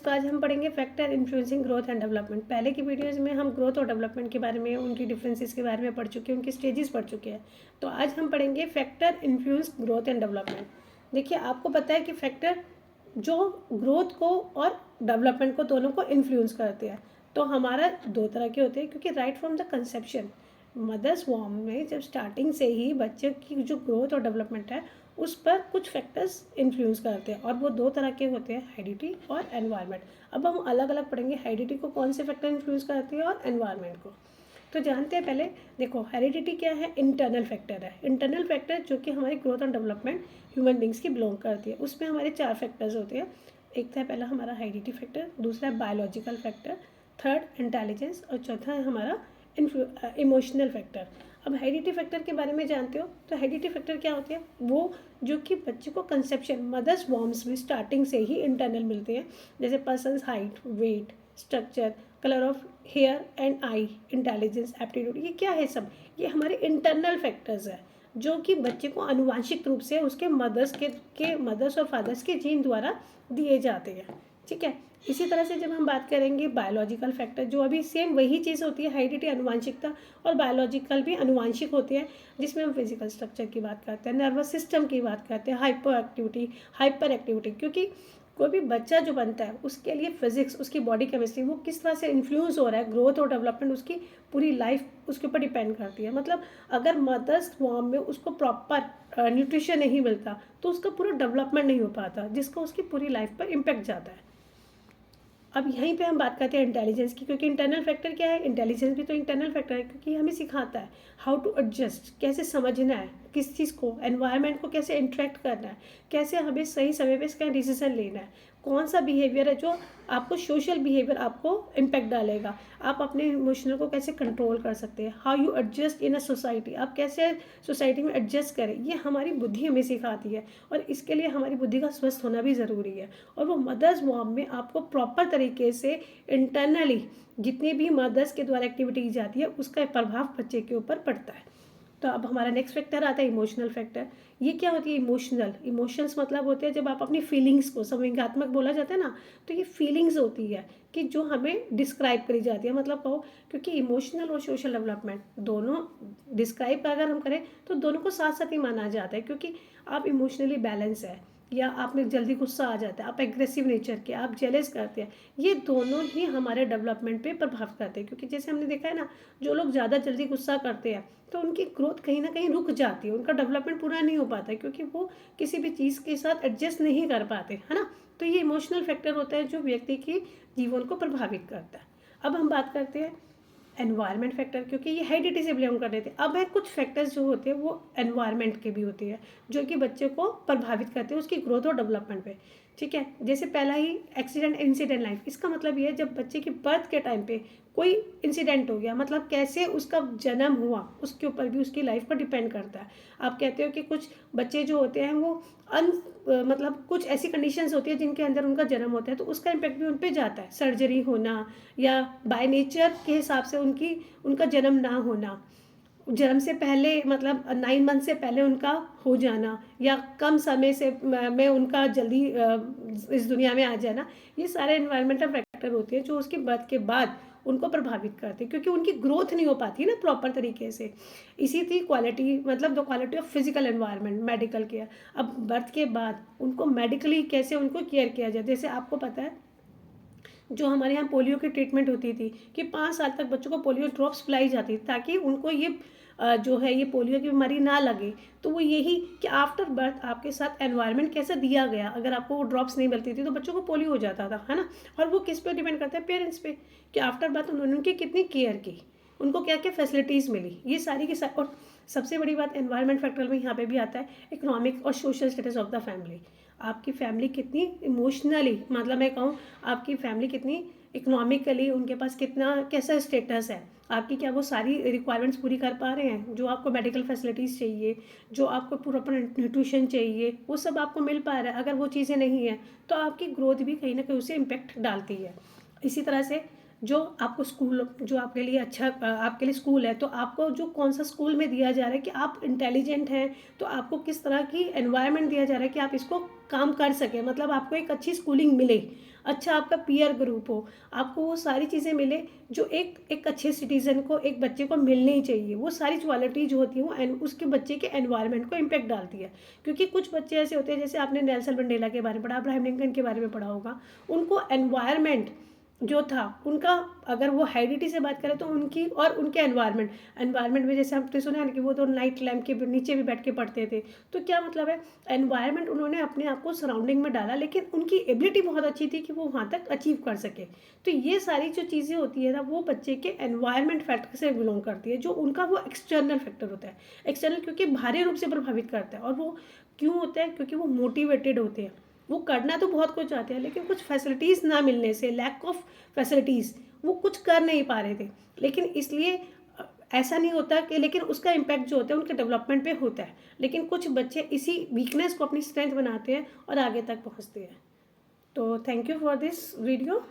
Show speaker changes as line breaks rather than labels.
तो आज हम पढ़ेंगे factor influencing growth and development. पहले की वीडियोस में हम ग्रोथ और डेवलपमेंट के बारे में, उनकी डिफरेंसेस के बारे में पढ़ चुके हैं, उनकी स्टेजेस पढ़ चुके हैं। तो आज हम पढ़ेंगे factor influence growth and development. देखिए, आपको पता है कि फैक्टर जो ग्रोथ को और डेवलपमेंट को दोनों को इन्फ्लुएंस करते हैं। तो हमारा दो तरह के होते हैं, क्योंकि right from the conception, mother's वॉर्म में जब स्टार्टिंग से ही बच्चे की जो ग्रोथ और डेवलपमेंट है उस पर कुछ फैक्टर्स इन्फ्लुएंस करते हैं, और वो दो तरह के होते हैं, हेरिडिटी और एनवायरनमेंट। अब हम अलग अलग पढ़ेंगे हेरिडिटी को कौन से फैक्टर इन्फ्लुएंस करती है और एनवायरनमेंट को। तो जानते हैं पहले। देखो, हेरिडिटी क्या है? इंटरनल फैक्टर है। इंटरनल फैक्टर जो कि हमारी ग्रोथ और डेवलपमेंट ह्यूमन बींग्स की बिलोंग करती है। उसमें हमारे 4 फैक्टर्स होते हैं। एक था पहला हमारा हेरिडिटी फैक्टर, दूसरा है बायोलॉजिकल फैक्टर, थर्ड इंटेलिजेंस, और चौथा है हमारा इमोशनल फैक्टर। अब हेरिडिटी फैक्टर के बारे में जानते हो तो हेरिडिटी फैक्टर क्या होते हैं? वो जो कि बच्चे को कंसेप्शन मदर्स वॉर्म्स में स्टार्टिंग से ही इंटरनल मिलते हैं, जैसे person's height, weight, structure, colour of hair and eye, intelligence, aptitude. ये क्या है? सब ये हमारे इंटरनल फैक्टर्स है जो कि बच्चे को आनुवांशिक रूप से उसके मदर्स और फादर्स के जीन द्वारा दिए जाते हैं। ठीक है। इसी तरह से जब हम बात करेंगे बायोलॉजिकल फैक्टर, जो अभी सेम वही चीज़ होती है, हेरिडिटी अनुवांशिकता और बायोलॉजिकल भी अनुवांशिक होते हैं, जिसमें हम फिजिकल स्ट्रक्चर की बात करते हैं, नर्वस सिस्टम की बात करते हैं, हाइपर एक्टिविटी। क्योंकि कोई भी बच्चा जो बनता है उसके लिए फिजिक्स, उसकी बॉडी केमिस्ट्री, वो किस तरह से इन्फ्लुएंस हो रहा है, ग्रोथ और डेवलपमेंट उसकी पूरी लाइफ उसके ऊपर डिपेंड करती है। मतलब अगर मदर्स वॉर्म में उसको प्रॉपर न्यूट्रिशन नहीं मिलता तो उसका पूरा डेवलपमेंट नहीं हो पाता, जिसका उसकी पूरी लाइफ पर इम्पेक्ट जाता है। अब यहीं पे हम बात करते हैं इंटेलिजेंस की, क्योंकि इंटरनल फैक्टर क्या है? इंटेलिजेंस भी तो इंटरनल फैक्टर है, क्योंकि हमें सिखाता है हाउ टू एडजस्ट, कैसे समझना है किस चीज़ को, एनवायरनमेंट को कैसे इंटरेक्ट करना है, कैसे हमें सही समय पे इसका डिसीजन लेना है, कौन सा बिहेवियर है जो आपको सोशल बिहेवियर आपको इम्पैक्ट डालेगा, आप अपने इमोशनल को कैसे कंट्रोल कर सकते हैं, how you adjust in a society, आप कैसे सोसाइटी में एडजस्ट करें। ये हमारी बुद्धि हमें सिखाती है, और इसके लिए हमारी बुद्धि का स्वस्थ होना भी ज़रूरी है। और वो मदर्स वॉर्म में आपको प्रॉपर तरीके से इंटरनली जितनी भी मदर्स के द्वारा एक्टिविटी की जाती है उसका प्रभाव बच्चे के ऊपर पड़ता है। तो अब हमारा नेक्स्ट फैक्टर आता है इमोशनल फैक्टर। ये क्या होती है? इमोशंस मतलब होते हैं जब आप अपनी फीलिंग्स को, संवेगात्मक बोला जाता है ना, तो ये फीलिंग्स होती है कि जो हमें डिस्क्राइब करी जाती है। मतलब कहो, क्योंकि इमोशनल और सोशल डेवलपमेंट दोनों डिस्क्राइब अगर हम करें तो दोनों को साथ साथ ही माना जाता है, क्योंकि आप इमोशनली बैलेंस है या आप में जल्दी गुस्सा आ जाता है, आप एग्रेसिव नेचर के, आप जेलस करते हैं, ये दोनों ही हमारे डेवलपमेंट पे प्रभाव करते हैं। क्योंकि जैसे हमने देखा है ना, जो लोग ज़्यादा जल्दी गुस्सा करते हैं तो उनकी ग्रोथ कहीं ना कहीं रुक जाती है, उनका डेवलपमेंट पूरा नहीं हो पाता है, क्योंकि वो किसी भी चीज़ के साथ एडजस्ट नहीं कर पाते, है ना। तो ये इमोशनल फैक्टर होता है जो व्यक्ति के जीवन को प्रभावित करता है। अब हम बात करते हैं एनवायरनमेंट फैक्टर, क्योंकि ये हेरिडिटी से बिलोंग करते थे। अब है कुछ फैक्टर्स जो होते हैं वो एनवायरनमेंट के भी होते हैं, जो कि बच्चे को प्रभावित करते हैं उसकी ग्रोथ और डेवलपमेंट पे। ठीक है। जैसे पहला ही एक्सीडेंट इंसिडेंट लाइफ, इसका मतलब ये है जब बच्चे की बर्थ के टाइम पे कोई इंसिडेंट हो गया, मतलब कैसे उसका जन्म हुआ उसके ऊपर भी उसकी लाइफ पर डिपेंड करता है। आप कहते हो कि कुछ बच्चे जो होते हैं वो मतलब कुछ ऐसी कंडीशंस होती है जिनके अंदर उनका जन्म होता है, तो उसका इम्पैक्ट भी उन पर जाता है। सर्जरी होना या बाय नेचर के हिसाब से उनका जन्म ना होना, जन्म से पहले मतलब 9 मंथ से पहले उनका हो जाना, या कम समय से में उनका जल्दी इस दुनिया में आ जाना, ये सारे एनवायरमेंटल फैक्टर होते हैं जो उसकी बर्थ के बाद उनको प्रभावित करते हैं, क्योंकि उनकी ग्रोथ नहीं हो पाती ना प्रॉपर तरीके से। इसी थी क्वालिटी, मतलब the quality of physical environment, medical care. अब बर्थ के बाद उनको मेडिकली कैसे उनको केयर किया जाए, जैसे आपको पता है जो हमारे यहाँ पोलियो की ट्रीटमेंट होती थी कि 5 साल तक बच्चों को पोलियो ड्रॉप्स पिलाई जाती थी, ताकि उनको ये जो है ये पोलियो की बीमारी ना लगे। तो वो यही कि आफ्टर बर्थ आपके साथ एनवायरनमेंट कैसा दिया गया, अगर आपको वो ड्रॉप्स नहीं मिलती थी तो बच्चों को पोलियो हो जाता था, है ना। और वो किस पे डिपेंड करता है? पेरेंट्स पे, कि आफ्टर बर्थ उन्होंने उनकी कितनी केयर की, उनको क्या क्या फैसिलिटीज़ मिली, ये सारी की सारी। और सबसे बड़ी बात एनवायरनमेंट फैक्टर में यहाँ पे भी आता है इकोनॉमिक और social status of the family. आपकी फैमिली कितनी इमोशनली, मतलब मैं कहूँ आपकी फैमिली कितनी इकोनॉमिकली, उनके पास कितना कैसा स्टेटस है, आपकी क्या वो सारी रिक्वायरमेंट्स पूरी कर पा रहे हैं, जो आपको मेडिकल फैसिलिटीज़ चाहिए, जो आपको प्रॉपर न्यूट्रिशन चाहिए, वो सब आपको मिल पा रहा है। अगर वो चीज़ें नहीं है तो आपकी ग्रोथ भी कहीं ना कहीं उसे इम्पेक्ट डालती है। इसी तरह से जो आपको स्कूल, जो आपके लिए अच्छा आपके लिए स्कूल है, तो आपको जो कौन सा स्कूल में दिया जा रहा है कि आप इंटेलिजेंट हैं, तो आपको किस तरह की एनवायरनमेंट दिया जा रहा है कि आप इसको काम कर सकें, मतलब आपको एक अच्छी स्कूलिंग मिले, अच्छा आपका पीयर ग्रुप हो, आपको वो सारी चीज़ें मिले जो एक अच्छे सिटीज़न को, एक बच्चे को मिलनी ही चाहिए। वो सारी क्वालिटी जो होती है वो उसके बच्चे के एनवायरनमेंट को इम्पैक्ट डालती है। क्योंकि कुछ बच्चे ऐसे होते हैं, जैसे आपने नेल्सन मंडेला के बारे में पढ़ा, अब्राहम लिंकन के बारे में पढ़ा होगा, उनको एनवायरनमेंट जो था उनका, अगर वो हेरिडिटी से बात करें तो उनकी और उनके एनवायरनमेंट में, जैसे आपने सुना है ना कि वो तो नाइट लैम्प के नीचे भी बैठ के पढ़ते थे, तो क्या मतलब है, एनवायरनमेंट उन्होंने अपने आप को सराउंडिंग में डाला, लेकिन उनकी एबिलिटी बहुत अच्छी थी कि वो वहाँ तक अचीव कर सके। तो ये सारी जो चीज़ें होती है ना, वो बच्चे के एनवायरनमेंट फैक्टर से बिलोंग करती है, जो उनका वो एक्सटर्नल फैक्टर होता है। एक्सटर्नल क्योंकि बाहरी रूप से प्रभावित करता है, और वो क्यों होता है, क्योंकि वो मोटिवेटेड होते हैं, वो करना तो बहुत कुछ चाहते हैं, लेकिन कुछ फैसिलिटीज़ ना मिलने से, लैक ऑफ फैसिलिटीज़, वो कुछ कर नहीं पा रहे थे। लेकिन इसलिए ऐसा नहीं होता कि, लेकिन उसका इम्पैक्ट जो होता है उनके डेवलपमेंट पे होता है। लेकिन कुछ बच्चे इसी वीकनेस को अपनी स्ट्रेंथ बनाते हैं और आगे तक पहुंचते हैं। तो thank you for this video.